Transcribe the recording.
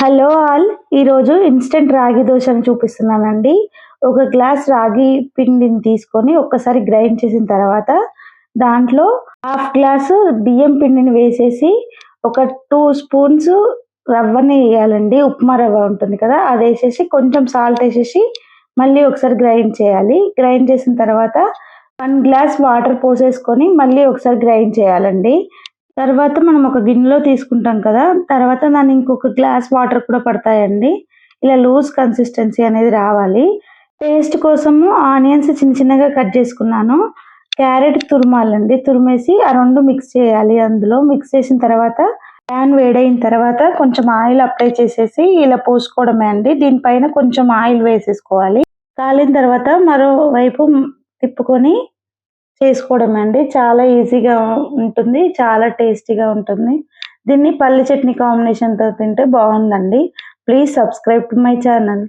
Hello all! ఈరోజు instant రాగి దోశను చూపిస్తున్నానండి. ఒక గ్లాస్ రాగి పిండిని తీసుకొని ఒక్కసారి గ్రైండ్ చేసిన తర్వాత, దాంట్లో హాఫ్ గ్లాసు బియ్యం పిండిని వేసేసి, ఒక 2 స్పూన్స్ రవ్వని ఎయాలండి. ఉప్మా రవ్వ ఉంటుంది కదా! అదేసేసి కొంచెం సాల్ట్ ఎసేసి, మళ్ళీ ఒకసారి గ్రైండ్ చేయాలి. గ్రైండ్ చేసిన తర్వాత 1 గ్లాస్ వాటర్ పోసేసుకొని మళ్ళీ ఒకసారి గ్రైండ్ చేయాలండి. తర్వాత మనం ఒక గిన్నెలో తీసుకుంటాం కదా! తర్వాత దాన్ని ఇంకొక గ్లాస్ వాటర్ కూడా పడతాయండి. ఇలా లూజ్ కన్సిస్టెన్సీ అనేది రావాలి. టేస్ట్ కోసము ఆనియన్స్ చిన్న చిన్నగా కట్ చేసుకున్నాను. క్యారెట్ తురమాలండి. తురిమేసి ఆ 2 మిక్స్ చేయాలి అందులో. మిక్స్ చేసిన తర్వాత పాన్ వేడైన తర్వాత కొంచెం ఆయిల్ అప్లై చేసేసి ఇలా పోసుకోవడమే అండి. దీనిపైన కొంచెం ఆయిల్ వేసేసుకోవాలి. కాలిన తర్వాత మరోవైపు తిప్పుకొని చేసుకోవడమే అండి. చాలా ఈజీగా ఉంటుంది. చాలా టేస్టీగా ఉంటుంది. దీన్ని పల్లి చట్నీ కాంబినేషన్‌తో తింటే బావుందండి. Please subscribe to my channel.